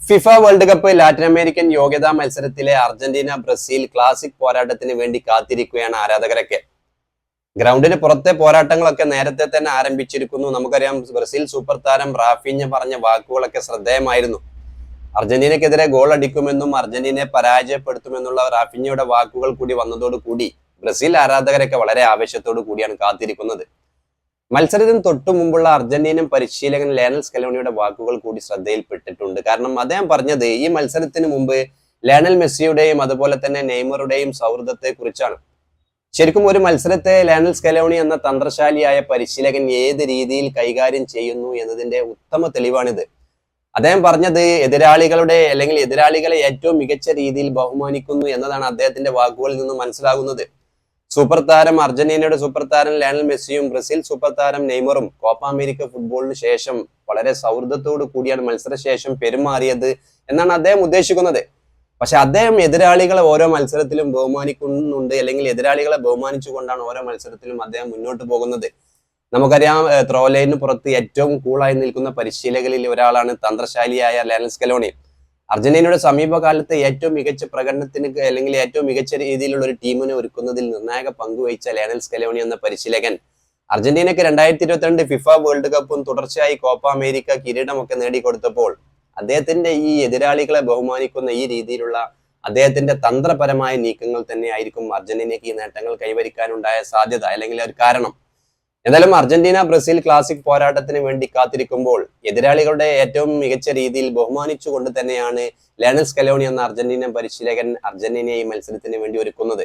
FIFA world cup Latin American യോഗ്യതാ മത്സരത്തിലെ Argentina Brazil classic പോരാട്ടത്തിന് വേണ്ടി കാത്തിരിക്കുകയാണ് ആരാധകരൊക്കെ. ഗ്രൗണ്ടിന് പുറത്തെ പോരാട്ടങ്ങളൊക്കെ നേരത്തെ തന്നെ ആരംഭിച്ചിരിക്കുന്നു. നമുക്കറിയാം, ബ്രസീൽ സൂപ്പർ താരം റാഫീഞ്ഞ പറഞ്ഞ വാക്കുകളൊക്കെ ശ്രദ്ധേയമായിരുന്നു. അർജന്റീനക്കെതിരെ ഗോൾ അടിക്കുമെന്നും അർജന്റീനയെ പരാജയപ്പെടുത്തുമെന്നുള്ള റാഫീഞ്ഞയുടെ വാക്കുകൾ കൂടി വന്നതോടുകൂടി ബ്രസീൽ ആരാധകരൊക്കെ വളരെ ആവേശത്തോടു കൂടിയാണ് കാത്തിരിക്കുന്നത്. മത്സരത്തിന് തൊട്ടു മുമ്പുള്ള അർജന്റീനൻ പരിശീലകൻ ലയണൽ സ്കലോണിയുടെ വാക്കുകൾ കൂടി ശ്രദ്ധയിൽപ്പെട്ടിട്ടുണ്ട്. കാരണം അദ്ദേഹം പറഞ്ഞത് ഈ മത്സരത്തിന് മുമ്പ് ലയണൽ മെസ്സിയുടെയും അതുപോലെ തന്നെ നെയ്മറുടെയും സൗഹൃദത്തെ കുറിച്ചാണ്. ശരിക്കും ഒരു മത്സരത്തെ ലയണൽ സ്കലോണി എന്ന തന്ത്രശാലിയായ പരിശീലകൻ ഏത് രീതിയിൽ കൈകാര്യം ചെയ്യുന്നു എന്നതിന്റെ ഉത്തമ തെളിവാണിത്. അദ്ദേഹം പറഞ്ഞത് എതിരാളികളുടെ അല്ലെങ്കിൽ എതിരാളികളെ ഏറ്റവും മികച്ച രീതിയിൽ ബഹുമാനിക്കുന്നു എന്നതാണ് അദ്ദേഹത്തിന്റെ വാക്കുകളിൽ നിന്ന് മനസ്സിലാകുന്നത്. സൂപ്പർ താരം അർജന്റീനയുടെ സൂപ്പർ താരം ലയണൽ മെസ്സിയും ബ്രസീൽ സൂപ്പർ താരം നെയ്മറും കോപ്പ അമേരിക്ക ഫുട്ബോളിന് ശേഷം വളരെ സൗഹൃദത്തോടു കൂടിയാണ് മത്സരശേഷം പെരുമാറിയത് എന്നാണ് അദ്ദേഹം ഉദ്ദേശിക്കുന്നത്. പക്ഷെ അദ്ദേഹം എതിരാളികളെ ഓരോ മത്സരത്തിലും ബഹുമാനിക്കുന്നുണ്ട്, അല്ലെങ്കിൽ എതിരാളികളെ ബഹുമാനിച്ചുകൊണ്ടാണ് ഓരോ മത്സരത്തിലും അദ്ദേഹം മുന്നോട്ട് പോകുന്നത്. നമുക്കറിയാം, ത്രോ ലൈനിന് പുറത്ത് ഏറ്റവും കൂളായി നിൽക്കുന്ന പരിശീലകരിൽ ഒരാളാണ് തന്ത്രശാലിയായ ലയണൽ സ്കലോണി. അർജന്റീനയുടെ സമീപകാലത്തെ ഏറ്റവും മികച്ച പ്രകടനത്തിന് അല്ലെങ്കിൽ ഏറ്റവും മികച്ച രീതിയിലുള്ള ഒരു ടീമിനെ ഒരുക്കുന്നതിൽ നിർണായക പങ്കുവഹിച്ച ലയണൽ സ്കലോണി എന്ന പരിശീലകൻ അർജന്റീനയ്ക്ക് 2022 ഫിഫ വേൾഡ് കപ്പും തുടർച്ചയായി കോപ്പ അമേരിക്ക കിരീടമൊക്കെ നേടിക്കൊടുത്തപ്പോൾ അദ്ദേഹത്തിന്റെ ഈ എതിരാളികളെ ബഹുമാനിക്കുന്ന ഈ രീതിയിലുള്ള അദ്ദേഹത്തിന്റെ തന്ത്രപരമായ നീക്കങ്ങൾ തന്നെയായിരിക്കും അർജന്റീനയ്ക്ക് ഈ നേട്ടങ്ങൾ കൈവരിക്കാനുണ്ടായ സാധ്യത അല്ലെങ്കിൽ ഒരു കാരണം. എന്നാലും അർജന്റീന ബ്രസീൽ ക്ലാസിക് പോരാട്ടത്തിന് വേണ്ടി കാത്തിരിക്കുമ്പോൾ എതിരാളികളുടെ ഏറ്റവും മികച്ച രീതിയിൽ ബഹുമാനിച്ചുകൊണ്ട് തന്നെയാണ് ലയണൽ സ്കലോണി എന്ന അർജന്റീനൻ പരിശീലകൻ അർജന്റീനയെ ഈ മത്സരത്തിന് വേണ്ടി ഒരുക്കുന്നത്.